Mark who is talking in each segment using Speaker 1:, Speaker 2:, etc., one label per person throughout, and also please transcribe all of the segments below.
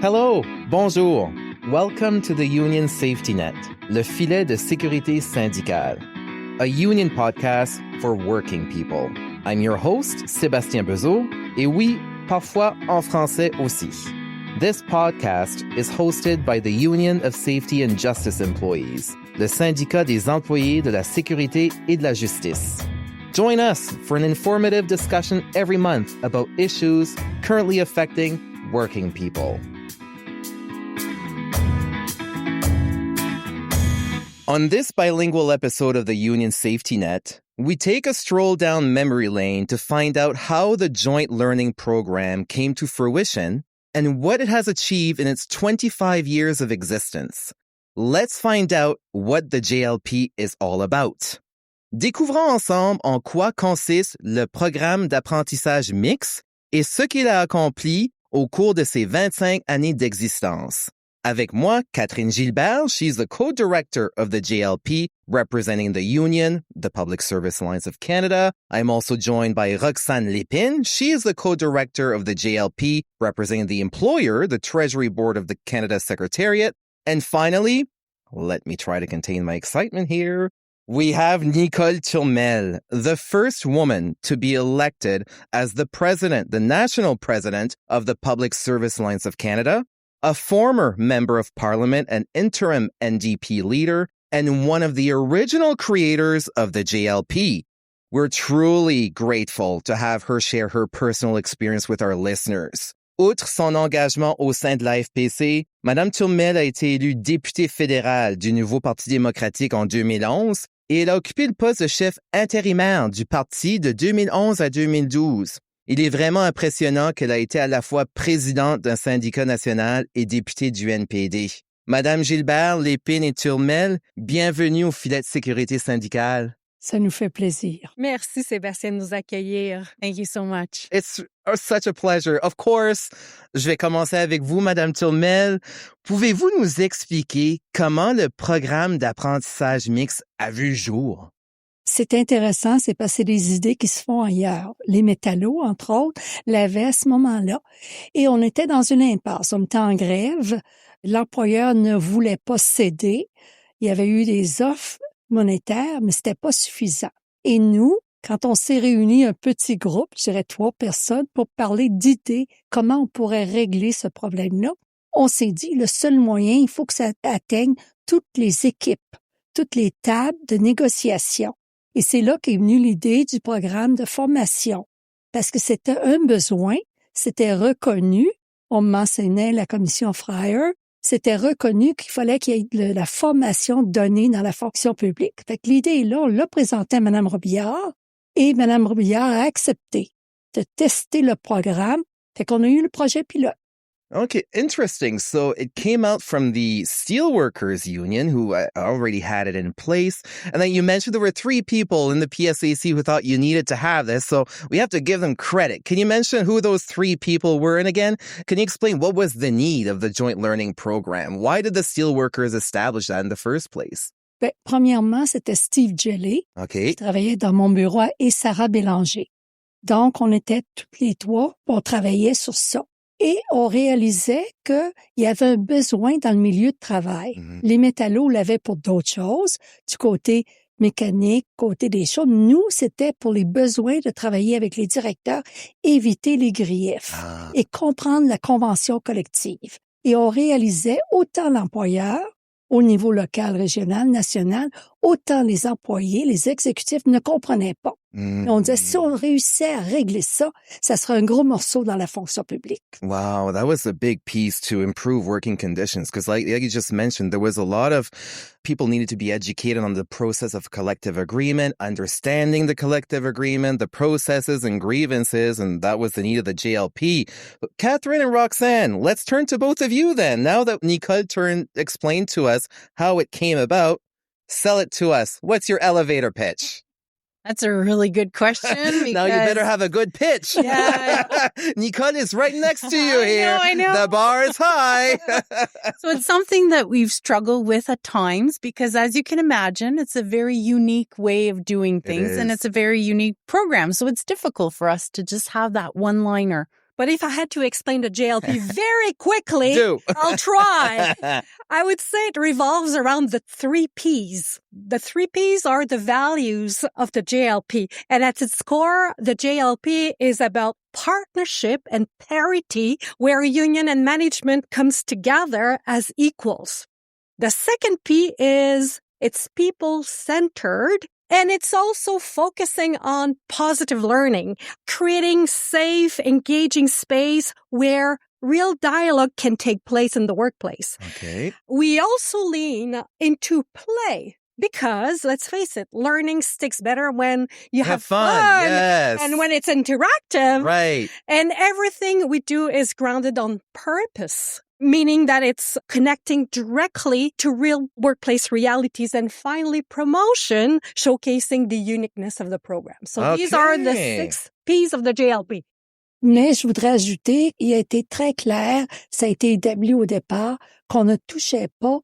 Speaker 1: Hello, bonjour. Welcome to the Union Safety Net, le filet de sécurité syndicale, a union podcast for working people. I'm your host, Sébastien Bezeau, et oui, parfois en français aussi. This podcast is hosted by the Union of Safety and Justice Employees, le syndicat des employés de la sécurité et de la justice. Join us for an informative discussion every month about issues currently affecting working people. On this bilingual episode of the Union Safety Net, we take a stroll down memory lane to find out how the Joint Learning Program came to fruition and what it has achieved in its 25 years of existence. Let's find out what the JLP is all about. Découvrons ensemble en quoi consiste le programme d'apprentissage mixte et ce qu'il a accompli au cours de ses 25 années d'existence. Avec moi, Catherine Gilbert, she's the co-director of the JLP, representing the union, the Public Service Alliance of Canada. I'm also joined by Roxane Lépine. She is the co-director of the JLP, representing the employer, the Treasury Board of the Canada Secretariat. And finally, let me try to contain my excitement here. We have Nicole Turmel, the first woman to be elected as the president, the national president of the Public Service Alliance of Canada, a former member of parliament and interim NDP leader, and one of the original creators of the JLP. We're truly grateful to have her share her personal experience with our listeners. Outre son engagement au sein de la FPC, Madame Turmel a été élue députée fédérale du nouveau Parti démocratique en 2011 et elle a occupé le poste de chef intérimaire du parti de 2011 à 2012. Il est vraiment impressionnant qu'elle a été à la fois présidente d'un syndicat national et députée du NPD. Madame Gilbert, Lépine et Turmel, bienvenue au filet de sécurité syndicale.
Speaker 2: Ça nous fait plaisir.
Speaker 3: Merci Sébastien de nous accueillir. Thank you so much.
Speaker 1: It's such a pleasure. Of course, je vais commencer avec vous, Madame Turmel. Pouvez-vous nous expliquer comment le programme d'apprentissage mixte a vu jour?
Speaker 2: C'est intéressant, c'est parce que c'est des idées qui se font ailleurs. Les métallos, entre autres, l'avaient à ce moment-là. Et on était dans une impasse. On était en grève. L'employeur ne voulait pas céder. Il y avait eu des offres monétaires, mais c'était pas suffisant. Et nous, quand on s'est réunis un petit groupe, je dirais 3 personnes, pour parler d'idées, comment on pourrait régler ce problème-là, on s'est dit, le seul moyen, il faut que ça atteigne toutes les équipes, toutes les tables de négociation. Et c'est là qu'est venue l'idée du programme de formation. Parce que c'était un besoin, c'était reconnu. On mentionnait la commission Fryer. C'était reconnu qu'il fallait qu'il y ait de la formation donnée dans la fonction publique. Fait que l'idée est là, on l'a présentée à Mme Robillard et Mme Robillard a accepté de tester le programme. Fait qu'on a eu le projet pilote.
Speaker 1: Okay, interesting. So it came out from the Steelworkers Union, who already had it in place. And then you mentioned there were 3 people in the PSAC who thought you needed to have this. So we have to give them credit. Can you mention who those 3 people were? And again, can you explain what was the need of the Joint Learning Program? Why did the Steelworkers establish that in the first place?
Speaker 2: Bien, premièrement, c'était Steve Gelé, qui travaillait dans mon bureau, et Sarah Bélanger. Donc, on était toutes les 3, on travaillait sur ça. Et on réalisait qu'il y avait un besoin dans le milieu de travail. Mm-hmm. Les métallos l'avaient pour d'autres choses, du côté mécanique, côté des choses. Nous, c'était pour les besoins de travailler avec les directeurs, éviter les griefs et comprendre la convention collective. Et on réalisait autant l'employeur, au niveau local, régional, national, autant les employés, les exécutifs ne comprenaient pas. Mm-hmm. On disait, si on réussissait à régler ça, ça serait un gros morceau dans la fonction publique.
Speaker 1: Wow, that was a big piece to improve working conditions. Because like you just mentioned, there was a lot of people needed to be educated on the process of collective agreement, understanding the collective agreement, the processes and grievances, and that was the need of the JLP. But Catherine and Roxane, let's turn to both of you then. Now that Nicole explained to us how it came about, sell it to us. What's your elevator pitch?
Speaker 3: That's a really good question.
Speaker 1: Now you better have a good pitch.
Speaker 3: Yeah.
Speaker 1: Nicole is right next to you here.
Speaker 3: I know.
Speaker 1: The bar is high.
Speaker 3: So it's something that we've struggled with at times because, as you can imagine, it's a very unique way of doing things and it's a very unique program. So it's difficult for us to just have that one-liner
Speaker 4: But if I had to explain the JLP very quickly, I'll try. I would say it revolves around the 3 Ps. The 3 Ps are the values of the JLP. And at its core, the JLP is about partnership and parity, where union and management comes together as equals. The second P is it's people-centered. And it's also focusing on positive learning, creating safe, engaging space where real dialogue can take place in the workplace.
Speaker 1: Okay.
Speaker 4: We also lean into play because, let's face it, learning sticks better when you have fun.
Speaker 1: Yes.
Speaker 4: And when it's interactive.
Speaker 1: Right.
Speaker 4: And everything we do is grounded on purpose, meaning that it's connecting directly to real workplace realities. And finally, promotion, showcasing the uniqueness of the program. So these are the 6 Ps of the JLP.
Speaker 2: Mais je voudrais ajouter, il a été très clair, ça a été établi au départ, qu'on ne touchait pas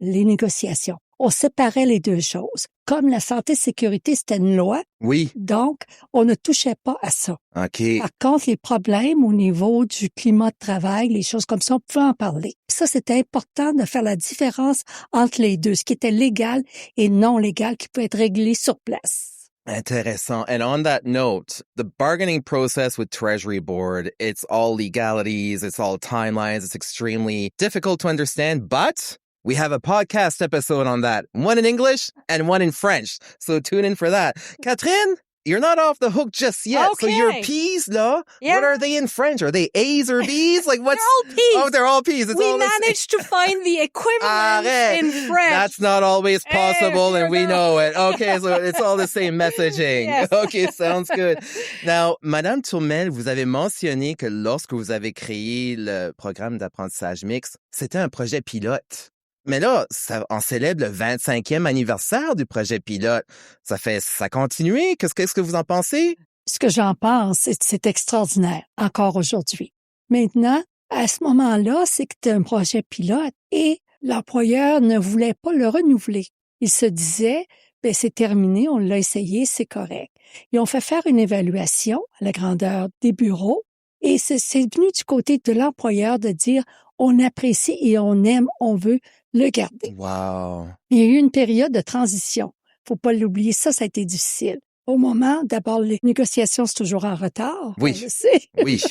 Speaker 2: les négociations. On séparait les deux choses. Comme la santé et sécurité, c'était une loi.
Speaker 1: Oui.
Speaker 2: Donc, on ne touchait pas à ça.
Speaker 1: OK.
Speaker 2: Par contre, les problèmes au niveau du climat de travail, les choses comme ça, on pouvait en parler. Ça, c'était important de faire la différence entre les deux, ce qui était légal et non légal, qui peut être réglé sur place.
Speaker 1: Intéressant. And on that note, the bargaining process with Treasury Board, it's all legalities, it's all timelines, it's extremely difficult to understand, but we have a podcast episode on that, one in English and one in French. So tune in for that. Catherine, you're not off the hook just yet.
Speaker 4: Okay.
Speaker 1: So your P's, no?
Speaker 4: Yeah.
Speaker 1: What are they in French? Are they A's or B's? Like what's...
Speaker 4: They're all P's.
Speaker 1: Oh, they're all P's. It's
Speaker 4: we
Speaker 1: all
Speaker 4: managed to find the equivalent in French.
Speaker 1: That's not always possible, and we know it. Okay, so it's all the same messaging.
Speaker 4: Yes.
Speaker 1: Okay, sounds good. Now, Madame Tourmel, vous avez mentionné que lorsque vous avez créé le programme d'apprentissage mixte, c'était un projet pilote. Mais là, on célèbre le 25e anniversaire du projet pilote. Ça continue. Qu'est-ce que vous en pensez?
Speaker 2: Ce que j'en pense, c'est extraordinaire, encore aujourd'hui. Maintenant, à ce moment-là, c'est que c'est un projet pilote et l'employeur ne voulait pas le renouveler. Il se disait, ben c'est terminé, on l'a essayé, c'est correct. Ils ont fait faire une évaluation à la grandeur des bureaux et c'est venu du côté de l'employeur de dire, on apprécie et on aime, on veut le garder.
Speaker 1: Wow.
Speaker 2: Il y a eu une période de transition. Faut pas l'oublier, ça a été difficile. Au moment, d'abord, les négociations, c'est toujours en retard.
Speaker 1: Oui.
Speaker 2: On le sait.
Speaker 1: Oui.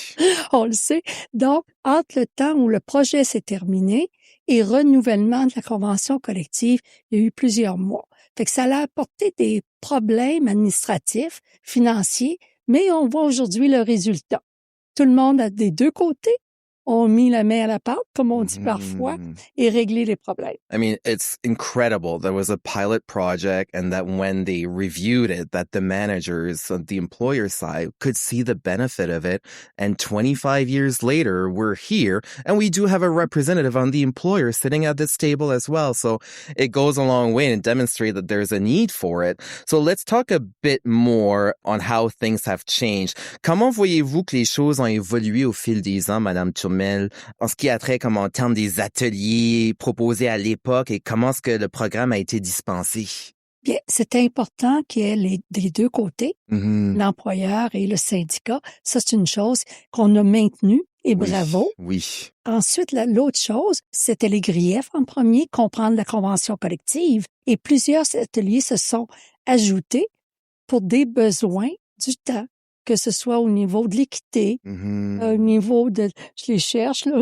Speaker 2: On le sait. Donc, entre le temps où le projet s'est terminé et renouvellement de la convention collective, il y a eu plusieurs mois. Fait que ça a apporté des problèmes administratifs, financiers, mais on voit aujourd'hui le résultat. Tout le monde a des deux côtés ont mis la main à la pâte, comme on dit parfois, et réglé les problèmes.
Speaker 1: I mean, it's incredible. There was a pilot project and that when they reviewed it, that the managers on the employer side could see the benefit of it. And 25 years later, we're here and we do have a representative on the employer sitting at this table as well. So it goes a long way and demonstrates that there's a need for it. So let's talk a bit more on how things have changed. Comment voyez-vous que les choses ont évolué au fil des ans, Madame Tourmel, en ce qui a trait comme en termes des ateliers proposés à l'époque et comment est-ce que le programme a été dispensé?
Speaker 2: Bien, c'est important qu'il y ait des deux côtés, l'employeur et le syndicat. Ça, c'est une chose qu'on a maintenue et bravo.
Speaker 1: Oui.
Speaker 2: Ensuite, l'autre chose, c'était les griefs en premier, comprendre la convention collective. Et plusieurs ateliers se sont ajoutés pour des besoins du temps, que ce soit au niveau de l'équité, au niveau de... Je les cherche, là.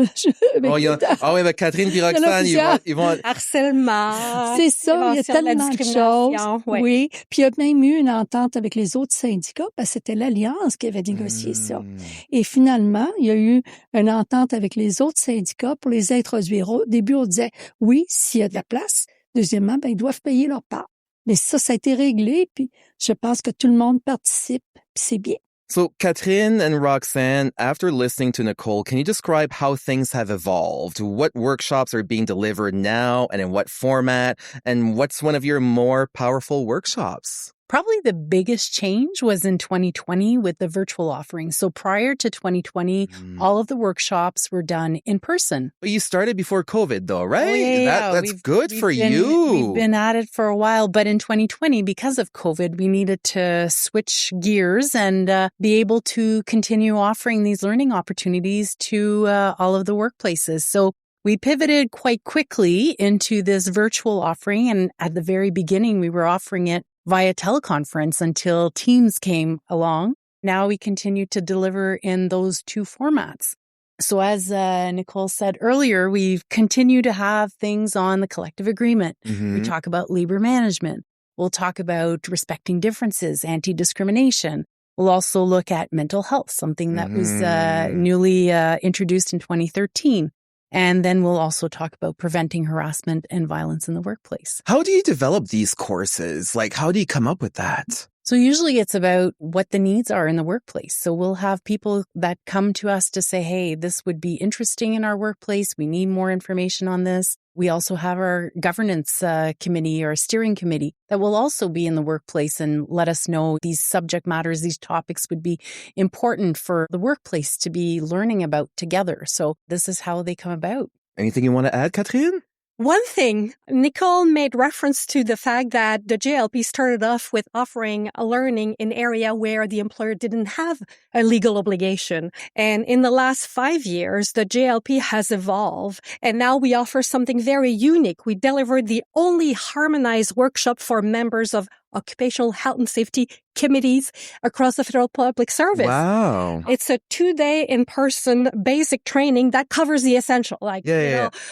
Speaker 1: Oui, mais Catherine et Roxane, ils vont...
Speaker 4: Harcèlement.
Speaker 2: C'est ça, il y a tellement de choses. Oui. Puis il y a même eu une entente avec les autres syndicats, parce que c'était l'Alliance qui avait négocié ça. Et finalement, il y a eu une entente avec les autres syndicats pour les introduire. Au début, on disait, oui, s'il y a de la place. Deuxièmement, ils doivent payer leur part. Mais ça a été réglé, puis je pense que tout le monde participe, puis c'est bien.
Speaker 1: So, Catherine and Roxanne, after listening to Nicole, can you describe how things have evolved? What workshops are being delivered now and in what format? And what's one of your more powerful workshops?
Speaker 3: Probably the biggest change was in 2020 with the virtual offering. So prior to 2020, all of the workshops were done in person.
Speaker 1: But you started before COVID though, right?
Speaker 3: Oh, yeah.
Speaker 1: That's good for you.
Speaker 3: We've been at it for a while, but in 2020, because of COVID, we needed to switch gears and be able to continue offering these learning opportunities to all of the workplaces. So we pivoted quite quickly into this virtual offering. And at the very beginning, we were offering it via teleconference until Teams came along. Now we continue to deliver in those two formats. So as Nicole said earlier, we've continued to have things on the collective agreement. We talk about labor management. We'll talk about respecting differences, anti-discrimination. We'll also look at mental health, something that was newly introduced in 2013. And then we'll also talk about preventing harassment and violence in the workplace.
Speaker 1: How do you develop these courses? Like, how do you come up with that?
Speaker 3: So usually it's about what the needs are in the workplace. So we'll have people that come to us to say, hey, this would be interesting in our workplace. We need more information on this. We also have our governance committee or steering committee that will also be in the workplace and let us know these subject matters, these topics would be important for the workplace to be learning about together. So this is how they come about.
Speaker 1: Anything you want to add, Catherine?
Speaker 4: One thing, Nicole made reference to the fact that the JLP started off with offering a learning in area where the employer didn't have a legal obligation. And in the last 5 years, the JLP has evolved. And now we offer something very unique. We delivered the only harmonized workshop for members of occupational health and safety committees across the federal public service.
Speaker 1: Wow.
Speaker 4: It's a 2-day in-person basic training that covers the essential, like,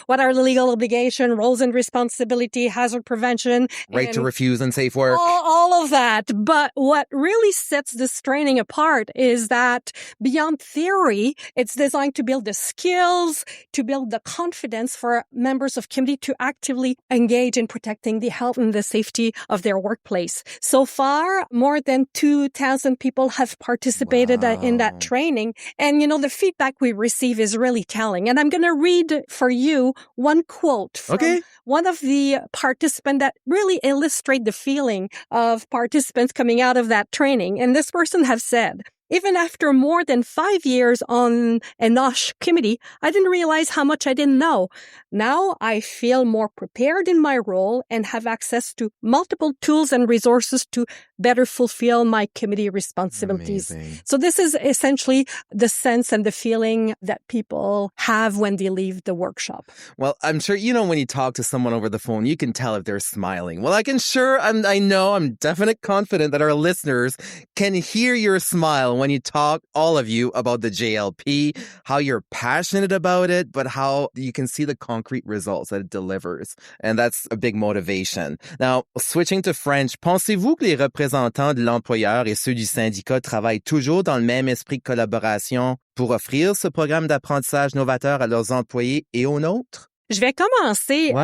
Speaker 4: what are the legal obligation, roles and responsibility, hazard prevention.
Speaker 1: Right to refuse and safe work.
Speaker 4: All of that. But what really sets this training apart is that beyond theory, it's designed to build the skills, to build the confidence for members of committee to actively engage in protecting the health and the safety of their workplace. So far, more than 2,000 people have participated in that training. And, the feedback we receive is really telling. And I'm going to read for you one quote from one of the participants that really illustrate the feeling of participants coming out of that training. And this person has said, even after more than 5 years on an OSH committee, I didn't realize how much I didn't know. Now I feel more prepared in my role and have access to multiple tools and resources to better fulfill my committee responsibilities.
Speaker 1: Amazing.
Speaker 4: So this is essentially the sense and the feeling that people have when they leave the workshop.
Speaker 1: Well, I'm sure, when you talk to someone over the phone, you can tell if they're smiling. Well, I'm definite confident that our listeners can hear your smile when you talk, all of you, about the JLP, how you're passionate about it, but how you can see the concrete results that it delivers. And that's a big motivation. Now, switching to French, pensez-vous que les représentants de l'employeur et ceux du syndicat travaillent toujours dans le même esprit de collaboration pour offrir ce programme d'apprentissage novateur à leurs employés et aux nôtres?
Speaker 4: Je vais commencer.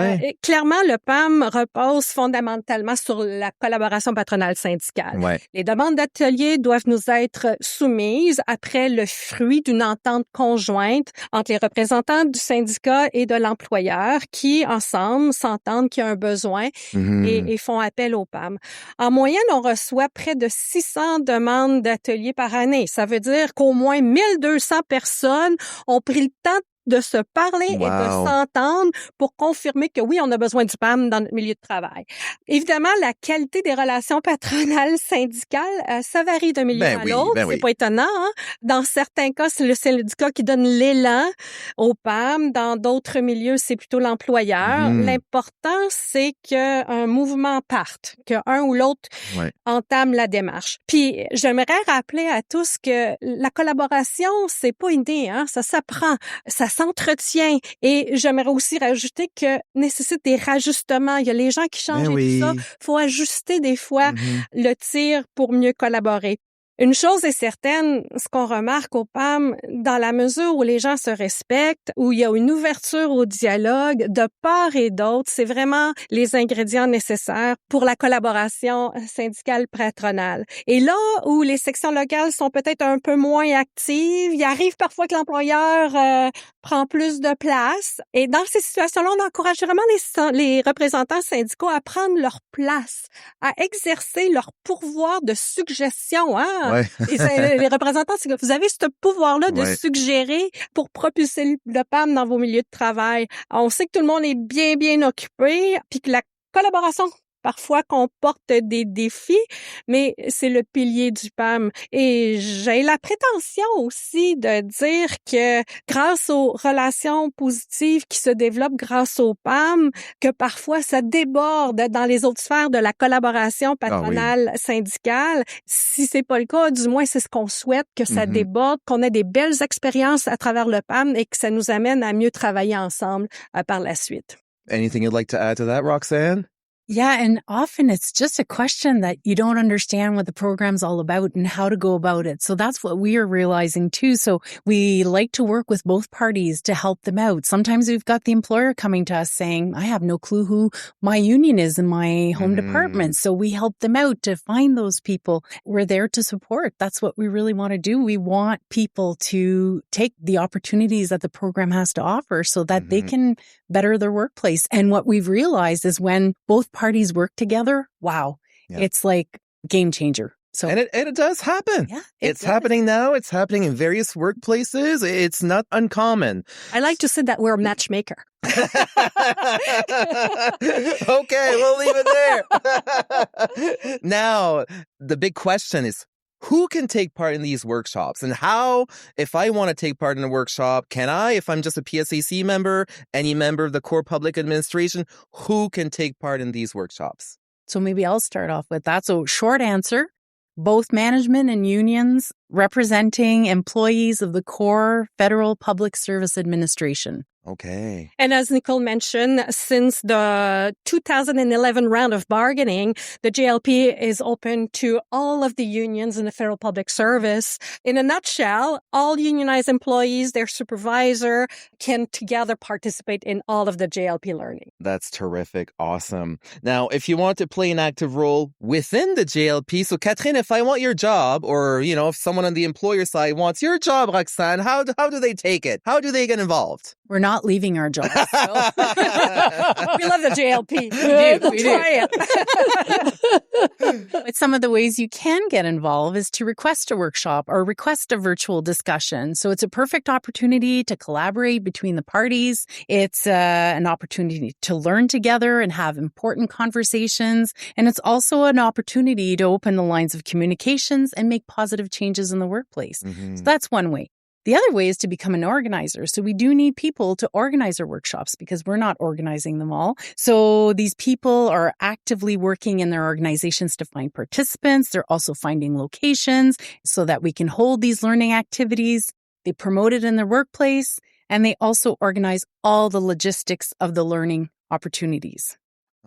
Speaker 4: Clairement, le PAM repose fondamentalement sur la collaboration patronale syndicale. Les demandes d'ateliers doivent nous être soumises après le fruit d'une entente conjointe entre les représentants du syndicat et de l'employeur qui, ensemble, s'entendent qu'il y a un besoin et font appel au PAM. En moyenne, on reçoit près de 600 demandes d'ateliers par année. Ça veut dire qu'au moins 1200 personnes ont pris le temps de se parler et de s'entendre pour confirmer que oui, on a besoin du PAM dans notre milieu de travail. Évidemment, la qualité des relations patronales syndicales, ça varie d'un milieu à l'autre. C'est pas étonnant. Hein? Dans certains cas, c'est le syndicat qui donne l'élan au PAM. Dans d'autres milieux, c'est plutôt l'employeur. L'important, c'est qu'un mouvement parte, qu'un ou l'autre entame la démarche. Puis, j'aimerais rappeler à tous que la collaboration, c'est pas inné, hein? Ça s'apprend, ça s'entretient. Et j'aimerais aussi rajouter que nécessite des rajustements. Il y a les gens qui changent et tout ça. Faut ajuster des fois le tir pour mieux collaborer. Une chose est certaine, ce qu'on remarque au PAM, dans la mesure où les gens se respectent, où il y a une ouverture au dialogue de part et d'autre, c'est vraiment les ingrédients nécessaires pour la collaboration syndicale patronale. Et là où les sections locales sont peut-être un peu moins actives, il arrive parfois que l'employeur prend plus de place. Et dans ces situations-là, on encourage vraiment les représentants syndicaux à prendre leur place, à exercer leur pouvoir de suggestion. Hein?
Speaker 1: Ouais.
Speaker 4: Et les représentants, vous avez ce pouvoir-là de
Speaker 1: Ouais.
Speaker 4: suggérer pour propulser le PAM dans vos milieux de travail. On sait que tout le monde est bien occupé, puis que la collaboration parfois comporte des défis, mais c'est le pilier du PAM. Et j'ai la prétention aussi de dire que grâce aux relations positives qui se développent grâce au PAM, que parfois ça déborde dans les autres sphères de la collaboration patronale syndicale. Si c'est pas le cas, du moins c'est ce qu'on souhaite, que ça déborde, qu'on ait des belles expériences à travers le PAM et que ça nous amène à mieux travailler ensemble par la suite.
Speaker 1: Anything you'd like to add to that, Roxanne?
Speaker 3: Yeah, and often it's just a question that you don't understand what the program's all about and how to go about it. So that's what we are realizing too. So we like to work with both parties to help them out. Sometimes we've got the employer coming to us saying, I have no clue who my union is in my home department. So we help them out to find those people. We're there to support. That's what we really want to do. We want people to take the opportunities that the program has to offer so that they can better their workplace. And what we've realized is when both parties work together, wow, it's like game changer. So
Speaker 1: And it does happen.
Speaker 3: Yeah,
Speaker 1: it's happening now. It's happening in various workplaces. It's not uncommon.
Speaker 4: I like to say that we're a matchmaker.
Speaker 1: Okay, we'll leave it there. Now, the big question is, who can take part in these workshops? And how, if I want to take part in a workshop, can I, if I'm just a PSAC member, any member of the core public administration, who can take part in these workshops?
Speaker 3: So maybe I'll start off with that. So short answer, both management and unions representing employees of the core Federal Public Service Administration.
Speaker 1: Okay.
Speaker 4: And as Nicole mentioned, since the 2011 round of bargaining, the JLP is open to all of the unions in the federal public service. In a nutshell, all unionized employees, their supervisor, can together participate in all of the JLP learning.
Speaker 1: That's terrific. Awesome. Now, if you want to play an active role within the JLP, so Catherine, if I want your job, or, you know, if someone on the employer side wants your job, Roxanne, how do they take it? How do they get involved?
Speaker 3: We're not leaving our jobs. So.
Speaker 4: We love the JLP.
Speaker 3: We do.
Speaker 4: Try it.
Speaker 3: But some of the ways you can get involved is to request a workshop or request a virtual discussion. So it's a perfect opportunity to collaborate between the parties. It's an opportunity to learn together and have important conversations. And it's also an opportunity to open the lines of communications and make positive changes in the workplace. So that's one way. The other way is to become an organizer. So we do need people to organize our workshops because we're not organizing them all. So these people are actively working in their organizations to find participants. They're also finding locations so that we can hold these learning activities. They promote it in their workplace, and they also organize all the logistics of the learning opportunities.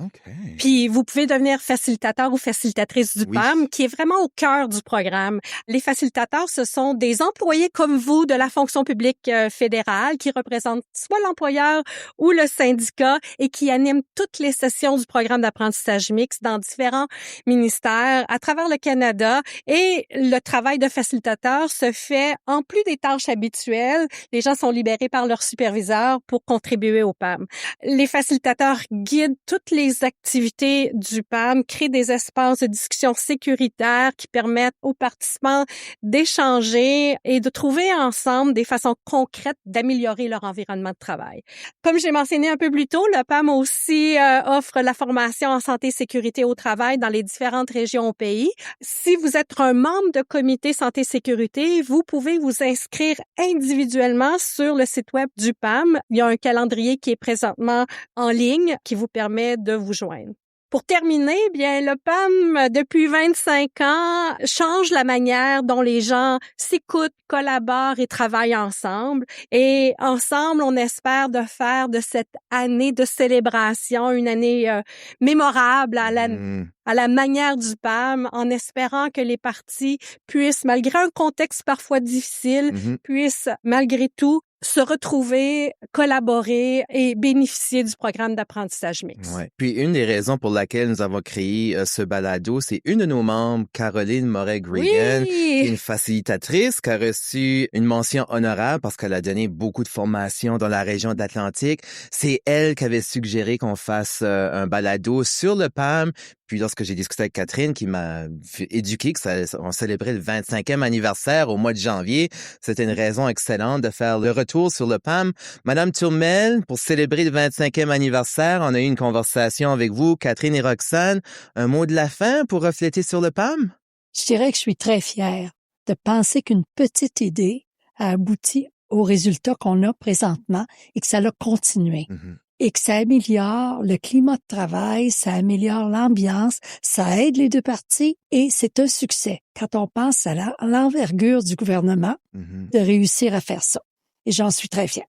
Speaker 1: Okay.
Speaker 4: Puis, vous pouvez devenir facilitateur ou facilitatrice du PAM, qui est vraiment au cœur du programme. Les facilitateurs, ce sont des employés comme vous de la fonction publique fédérale qui représentent soit l'employeur ou le syndicat et qui animent toutes les sessions du programme d'apprentissage mixte dans différents ministères à travers le Canada. Et le travail de facilitateur se fait en plus des tâches habituelles. Les gens sont libérés par leur superviseur pour contribuer au PAM. Les facilitateurs guident toutes les activités du PAM, créent des espaces de discussion sécuritaires qui permettent aux participants d'échanger et de trouver ensemble des façons concrètes d'améliorer leur environnement de travail. Comme j'ai mentionné un peu plus tôt, le PAM aussi offre la formation en santé et sécurité au travail dans les différentes régions au pays. Si vous êtes un membre de comité santé et sécurité, vous pouvez vous inscrire individuellement sur le site web du PAM. Il y a un calendrier qui est présentement en ligne qui vous permet de vous joindre. Pour terminer, bien, le PAM, depuis 25 ans, change la manière dont les gens s'écoutent, collaborent et travaillent ensemble. Et ensemble, on espère de faire de cette année de célébration une année mémorable à la manière du PAM, en espérant que les parties puissent, malgré un contexte parfois difficile, puissent malgré tout se retrouver, collaborer et bénéficier du programme d'apprentissage mixte.
Speaker 1: Ouais. Puis une des raisons pour laquelle nous avons créé ce balado, c'est une de nos membres, Caroline Moret-Gregan, qui est une facilitatrice, qui a reçu une mention honorable parce qu'elle a donné beaucoup de formations dans la région de l'Atlantique. C'est elle qui avait suggéré qu'on fasse un balado sur le PAM. Puis lorsque j'ai discuté avec Catherine, qui m'a éduqué on célébrait le 25e anniversaire au mois de janvier, c'était une raison excellente de faire le retour sur le PAM. Madame Turmel, pour célébrer le 25e anniversaire, on a eu une conversation avec vous, Catherine et Roxane. Un mot de la fin pour refléter sur le PAM?
Speaker 2: Je dirais que je suis très fière de penser qu'une petite idée a abouti au résultat qu'on a présentement et que ça l'a continué.
Speaker 1: Mm-hmm.
Speaker 2: Et que ça améliore le climat de travail, ça améliore l'ambiance, ça aide les deux parties et c'est un succès quand on pense à l'envergure du gouvernement de réussir à faire ça. Et j'en suis très fière.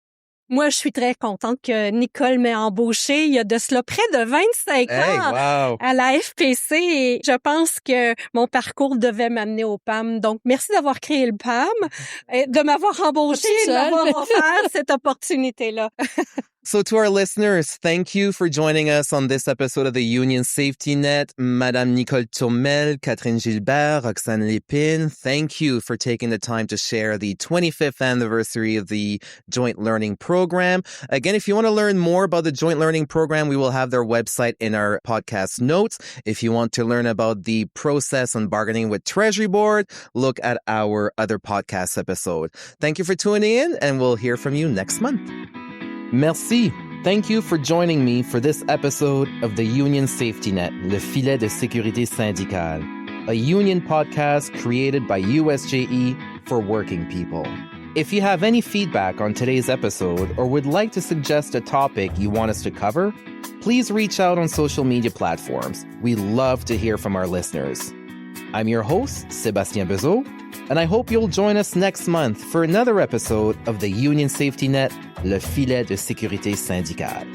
Speaker 4: Moi, je suis très contente que Nicole m'ait embauchée il y a de cela près de 25 ans à la FPC et je pense que mon parcours devait m'amener au PAM. Donc, merci d'avoir créé le PAM, et de m'avoir embauchée et de m'avoir offert cette opportunité-là.
Speaker 1: So to our listeners, thank you for joining us on this episode of the Union Safety Net. Madame Nicole Turmel, Catherine Gilbert, Roxane Lépine, thank you for taking the time to share the 25th anniversary of the Joint Learning Program. Again, if you want to learn more about the Joint Learning Program, we will have their website in our podcast notes. If you want to learn about the process on bargaining with Treasury Board, look at our other podcast episode. Thank you for tuning in, and we'll hear from you next month. Merci. Thank you for joining me for this episode of the Union Safety Net, le filet de sécurité syndicale, a union podcast created by USJE for working people. If you have any feedback on today's episode or would like to suggest a topic you want us to cover, please reach out on social media platforms. We love to hear from our listeners. I'm your host, Sébastien Bezeau, and I hope you'll join us next month for another episode of the Union Safety Net, le filet de sécurité syndicale.